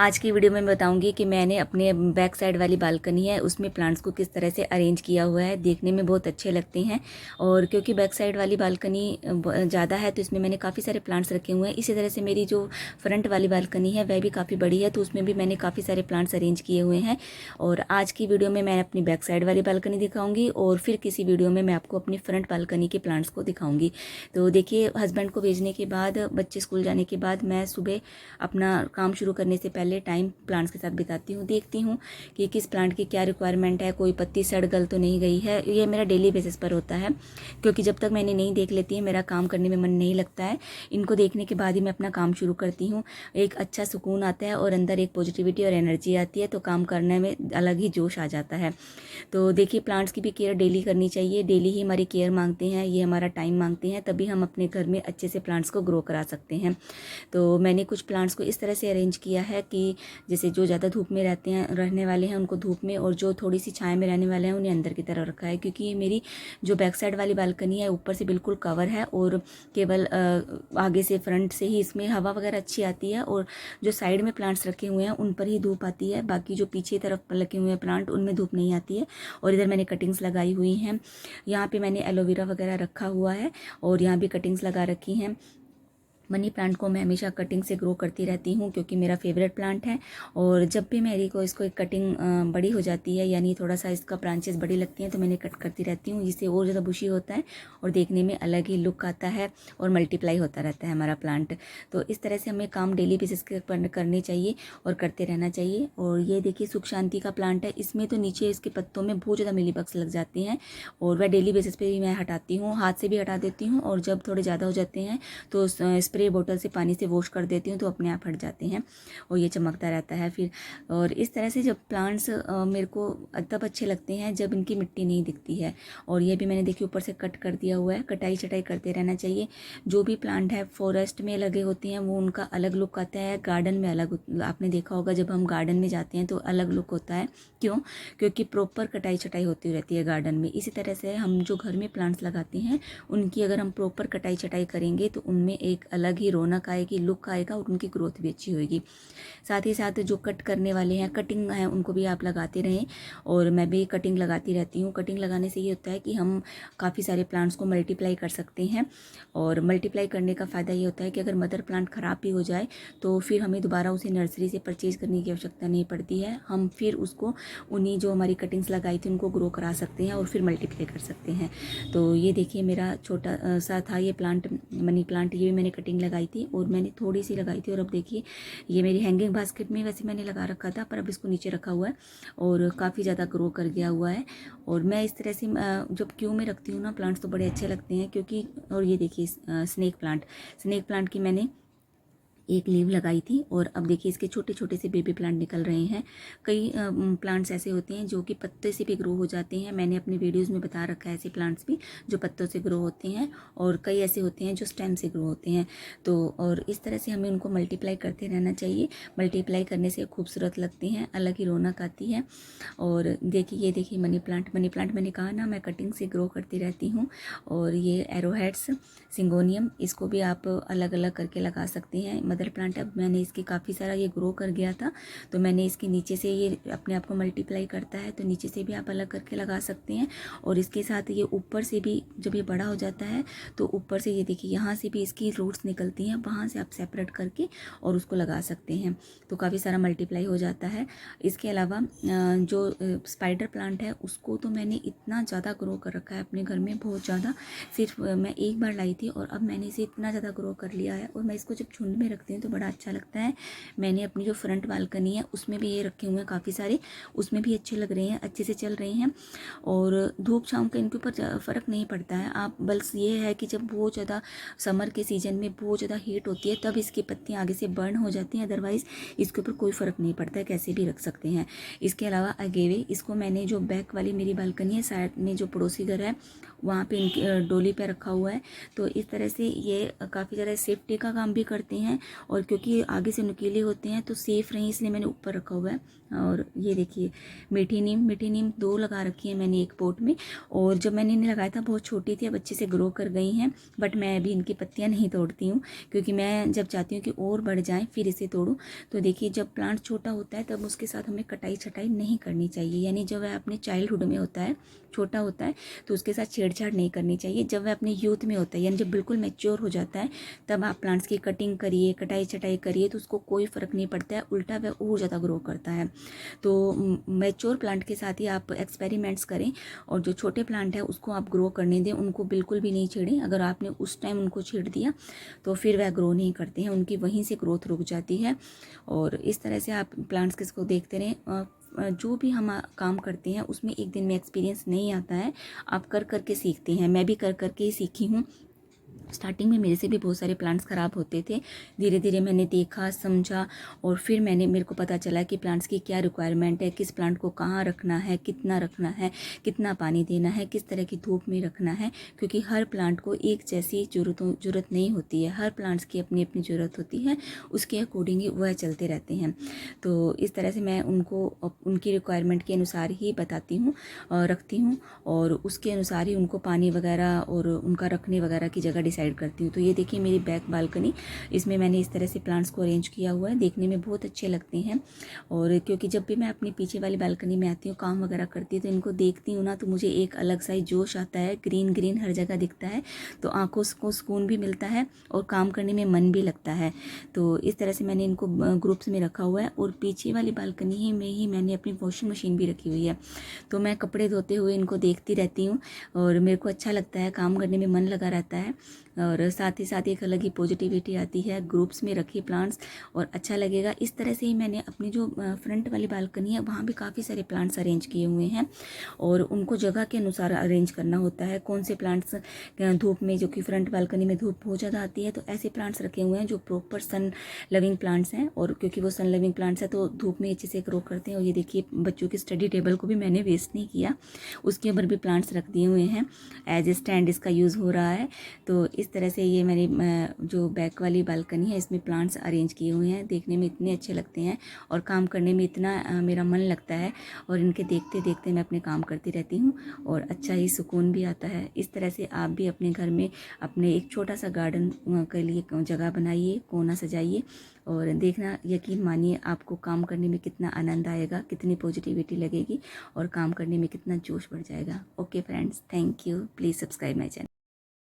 आज की वीडियो में मैं बताऊंगी कि मैंने अपने बैक साइड वाली बालकनी है उसमें प्लांट्स को किस तरह से अरेंज किया हुआ है। देखने में बहुत अच्छे लगते हैं और क्योंकि बैक साइड वाली बालकनी ज़्यादा है तो इसमें मैंने काफ़ी सारे प्लांट्स रखे हुए हैं। इसी तरह से मेरी जो फ्रंट वाली बालकनी है वह भी काफ़ी बड़ी है तो उसमें भी मैंने काफ़ी सारे प्लांट्स अरेंज किए हुए हैं। और आज की वीडियो में मैं अपनी बैक साइड वाली बालकनी दिखाऊँगी और फिर किसी वीडियो में मैं आपको अपनी फ्रंट बालकनी के प्लांट्स को दिखाऊँगी। तो देखिए, हस्बैंड को भेजने के बाद, बच्चे स्कूल जाने के बाद मैं सुबह अपना काम शुरू करने से पहले टाइम प्लांट्स के साथ बिताती हूँ। देखती हूँ कि किस प्लांट की क्या रिक्वायरमेंट है, कोई पत्ती सड़ गल तो नहीं गई है। ये मेरा डेली बेसिस पर होता है क्योंकि जब तक मैंने नहीं देख लेती है मेरा काम करने में मन नहीं लगता है। इनको देखने के बाद ही मैं अपना काम शुरू करती हूँ। एक अच्छा सुकून आता है और अंदर एक पॉजिटिविटी और एनर्जी आती है तो काम करने में अलग ही जोश आ जाता है। तो देखिए, प्लांट्स की भी केयर डेली करनी चाहिए। डेली ही हमारी केयर मांगते हैं, ये हमारा टाइम मांगते हैं, तभी हम अपने घर में अच्छे से प्लांट्स को ग्रो करा सकते हैं। तो मैंने कुछ प्लांट्स को इस तरह से अरेंज किया है कि जैसे जो ज़्यादा धूप में रहने वाले हैं उनको धूप में, और जो थोड़ी सी छाया में रहने वाले हैं उन्हें अंदर की तरफ रखा है। क्योंकि ये मेरी जो बैक साइड वाली बालकनी है ऊपर से बिल्कुल कवर है और केवल आगे से फ्रंट से ही इसमें हवा वगैरह अच्छी आती है, और जो साइड में प्लांट्स रखे हुए हैं उन पर ही धूप आती है। बाकी जो पीछे तरफ लगे हुए हैं प्लांट उनमें धूप नहीं आती है। और इधर मैंने कटिंग्स लगाई हुई हैं। यहाँ पे मैंने एलोवेरा वगैरह रखा हुआ है और यहाँ भी कटिंग्स लगा रखी हैं। मनी प्लांट को मैं हमेशा कटिंग से ग्रो करती रहती हूँ क्योंकि मेरा फेवरेट प्लांट है। और जब भी मेरी को इसको एक कटिंग बड़ी हो जाती है, यानी थोड़ा सा इसका ब्रांचेस बड़ी लगती हैं, तो मैंने कट करती रहती हूँ, जिससे और ज़्यादा बुशी होता है और देखने में अलग ही लुक आता है और मल्टीप्लाई होता रहता है हमारा प्लांट। तो इस तरह से हमें काम डेली बेसिस पर करने चाहिए और करते रहना चाहिए। और ये देखिए, सुख शांति का प्लांट है। इसमें तो नीचे इसके पत्तों में बहुत ज़्यादा मिलीबग्स लग जाते हैं और वह डेली बेसिस पे भी मैं हटाती हूँ, हाथ से भी हटा देती हूँ, और जब थोड़े ज़्यादा हो जाते हैं तो स्प्रे बोतल से पानी से वॉश कर देती हूँ तो अपने आप हट जाते हैं और ये चमकता रहता है फिर। और इस तरह से जब प्लांट्स मेरे को तब अच्छे लगते हैं जब इनकी मिट्टी नहीं दिखती है। और ये भी मैंने देखिए ऊपर से कट कर दिया हुआ है। कटाई छटाई करते रहना चाहिए। जो भी प्लांट है फॉरेस्ट में लगे होते हैं वो उनका अलग लुक आता है, गार्डन में अलग। आपने देखा होगा जब हम गार्डन में जाते हैं तो अलग लुक होता है। क्यों? क्योंकि प्रॉपर कटाई छटाई होती रहती है गार्डन में। इसी तरह से हम जो घर में प्लांट्स लगाते हैं उनकी अगर हम प्रॉपर कटाई छटाई करेंगे तो उनमें एक अलग ही रौनक आएगी, लुक आएगा और उनकी ग्रोथ भी अच्छी होगी। साथ ही साथ जो कट करने वाले हैं, कटिंग हैं, उनको भी आप लगाते रहें। और मैं भी कटिंग लगाती रहती हूँ। कटिंग लगाने से ये होता है कि हम काफ़ी सारे प्लांट्स को मल्टीप्लाई कर सकते हैं। और मल्टीप्लाई करने का फ़ायदा ये होता है कि अगर मदर प्लांट ख़राब भी हो जाए तो फिर हमें दोबारा उसे नर्सरी से परचेज़ करने की आवश्यकता नहीं पड़ती है। हम फिर उसको उन्हीं जो हमारी कटिंग्स लगाई थी उनको ग्रो करा सकते हैं और फिर मल्टीप्लाई कर सकते हैं। तो ये देखिए, मेरा छोटा सा था ये प्लांट, मनी प्लांट। ये भी मैंने कटिंग लगाई थी और मैंने थोड़ी सी लगाई थी। और अब देखिए, ये मेरी हैंगिंग बास्केट में वैसे मैंने लगा रखा था पर अब इसको नीचे रखा हुआ है और काफ़ी ज़्यादा ग्रो कर गया हुआ है। और मैं इस तरह से जब क्यू में रखती हूँ ना प्लांट्स तो बड़े अच्छे लगते हैं क्योंकि। और ये देखिए, स्नेक प्लांट की मैंने एक लीव लगाई थी और अब देखिए इसके छोटे छोटे से बेबी प्लांट निकल रहे हैं। कई प्लांट्स ऐसे होते हैं जो कि पत्ते से भी ग्रो हो जाते हैं। मैंने अपने वीडियोस में बता रखा है ऐसे प्लांट्स भी जो पत्तों से ग्रो होते हैं, और कई ऐसे होते हैं जो स्टेम से ग्रो होते हैं। तो और इस तरह से हमें उनको मल्टीप्लाई करते रहना चाहिए। मल्टीप्लाई करने से खूबसूरत लगते हैं, अलग ही रौनक आती है। और देखिए, ये देखिए मनी प्लांट मैंने कहा ना मैं कटिंग से ग्रो करती रहती हूँ। और ये एरोहेड्स सिंगोनियम, इसको भी आप अलग अलग करके लगा सकते हैं। मदर प्लांट अब मैंने इसके काफ़ी सारा ये ग्रो कर गया था तो मैंने इसके नीचे से, ये अपने आप को मल्टीप्लाई करता है तो नीचे से भी आप अलग करके लगा सकते हैं। और इसके साथ ये ऊपर से भी जब ये बड़ा हो जाता है तो ऊपर से ये देखिए यहाँ से भी इसकी रूट्स निकलती हैं, वहाँ से आप सेपरेट करके और उसको लगा सकते हैं तो काफ़ी सारा मल्टीप्लाई हो जाता है। इसके अलावा जो स्पाइडर प्लांट है उसको तो मैंने इतना ज़्यादा ग्रो कर रखा है अपने घर में, बहुत ज़्यादा। सिर्फ मैं एक बार लाई थी और अब मैंने इसे इतना ज़्यादा ग्रो कर लिया है और मैं इसको जब झुंड में रखती हूँ तो बड़ा अच्छा लगता है। मैंने अपनी जो फ्रंट बालकनी है उसमें भी ये रखे हुए हैं काफ़ी सारे, उसमें भी अच्छे लग रहे हैं, अच्छे से चल रहे हैं। और धूप छाँव का इनके ऊपर फ़र्क नहीं पड़ता है। आप बस ये है कि जब बहुत ज़्यादा समर के सीज़न में बहुत ज़्यादा हीट होती है तब इसकी पत्तियाँ आगे से बर्न हो जाती हैं, अदरवाइज़ इसके ऊपर कोई फ़र्क नहीं पड़ता है, कैसे भी रख सकते हैं। इसके अलावा अगेवे, इसको मैंने जो बैक वाली मेरी बालकनी है साइड में जो पड़ोसी घर है वहाँ पे इनकी डोली पे रखा हुआ है। तो इस तरह से ये काफ़ी ज़्यादा सेफ्टी का काम भी करते हैं और क्योंकि आगे से नुकीले होते हैं तो सेफ़ रहें इसलिए मैंने ऊपर रखा हुआ है। और ये देखिए मीठी नीम 2 लगा रखी है मैंने एक पॉट में। और जब मैंने इन्हें लगाया था बहुत छोटी थी, अब अच्छे से ग्रो कर गई हैं। बट मैं अभी इनकी पत्तियां नहीं तोड़ती हूँ, क्योंकि मैं जब चाहती हूँ कि और बढ़ जाएं फिर इसे तोड़ूं। तो देखिए जब प्लांट छोटा होता है तब उसके साथ हमें कटाई छटाई नहीं करनी चाहिए, यानी जब वह अपने चाइल्डहुड में होता है, छोटा होता है, तो उसके साथ छेड़छाड़ नहीं करनी चाहिए। जब वह अपने यूथ में होता है, यानी जब बिल्कुल मैच्योर हो जाता है, तब आप प्लांट्स की कटिंग करिए, कटाई छटाई करिए, तो उसको कोई फ़र्क नहीं पड़ता है, उल्टा वह और ज़्यादा ग्रो करता है। तो मैच्योर प्लांट के साथ ही आप एक्सपेरिमेंट्स करें, और जो छोटे प्लांट है उसको आप ग्रो करने दें, उनको बिल्कुल भी नहीं छेड़ें। अगर आपने उस टाइम उनको छेड़ दिया तो फिर वह ग्रो नहीं करते हैं, उनकी वहीं से ग्रोथ रुक जाती है। और इस तरह से आप प्लांट्स किसको देखते रहें। जो भी हम काम करते हैं उसमें एक दिन में एक्सपीरियंस नहीं आता है, आप कर कर के सीखते हैं। मैं भी कर कर के ही सीखी हूँ। स्टार्टिंग में मेरे से भी बहुत सारे प्लांट्स ख़राब होते थे, धीरे धीरे मैंने देखा समझा, और फिर मेरे को पता चला कि प्लांट्स की क्या रिक्वायरमेंट है, किस प्लांट को कहाँ रखना है, कितना रखना है, कितना पानी देना है, किस तरह की धूप में रखना है। क्योंकि हर प्लांट को एक जैसी ज़रूरत नहीं होती है, हर प्लांट्स की अपनी अपनी ज़रूरत होती है, उसके अकॉर्डिंग ही वह चलते रहते हैं। तो इस तरह से मैं उनको उनकी रिक्वायरमेंट के अनुसार ही बताती हूँ और रखती हूँ, और उसके अनुसार ही उनको पानी वगैरह और उनका रखने वगैरह की जगह डिसाइड करती हूँ। तो ये देखिए मेरी बैक बालकनी, इसमें मैंने इस तरह से प्लांट्स को अरेंज किया हुआ है, देखने में बहुत अच्छे लगते हैं। और क्योंकि जब भी मैं अपनी पीछे वाली बालकनी में आती हूँ, काम वगैरह करती हूँ, तो इनको देखती हूँ ना, तो मुझे एक अलग सा ही जोश आता है। ग्रीन ग्रीन हर जगह दिखता है, तो आंखों को सुकून भी मिलता है और काम करने में मन भी लगता है। तो इस तरह से मैंने इनको ग्रुप्स में रखा हुआ है। और पीछे वाली बालकनी में ही मैंने अपनी वॉशिंग मशीन भी रखी हुई है, तो मैं कपड़े धोते हुए इनको देखती रहती हूँ, और मेरे को अच्छा लगता है, काम करने में मन लगा रहता है। और साथ ही साथ एक अलग ही पॉजिटिविटी आती है। ग्रुप्स में रखिए प्लांट्स और अच्छा लगेगा। इस तरह से ही मैंने अपनी जो फ्रंट वाली बालकनी है वहाँ भी काफ़ी सारे प्लांट्स अरेंज किए हुए हैं, और उनको जगह के अनुसार अरेंज करना होता है। कौन से प्लांट्स धूप में, जो कि फ्रंट बालकनी में धूप बहुत ज़्यादा आती है, तो ऐसे प्लांट्स रखे हुए हैं जो प्रॉपर सन लविंग प्लांट्स हैं। और क्योंकि वो सन लविंग प्लांट्स हैं तो धूप में अच्छे से ग्रो करते हैं। और ये देखिए बच्चों की स्टडी टेबल को भी मैंने वेस्ट नहीं किया, उसके ऊपर भी प्लांट्स रख दिए हुए हैं, एज ए स्टैंड इसका यूज़ हो रहा है। तो इस तरह से ये मेरी जो बैक वाली बालकनी है इसमें प्लांट्स अरेंज किए हुए हैं, देखने में इतने अच्छे लगते हैं और काम करने में इतना मेरा मन लगता है। और इनके देखते देखते मैं अपने काम करती रहती हूँ और अच्छा ही सुकून भी आता है। इस तरह से आप भी अपने घर में अपने एक छोटा सा गार्डन के लिए जगह बनाइए, कोना सजाइए, और देखना, यकीन मानिए आपको काम करने में कितना आनंद आएगा, कितनी पॉजिटिविटी लगेगी और काम करने में कितना जोश बढ़ जाएगा। Okay friends, thank you. Please subscribe my channel.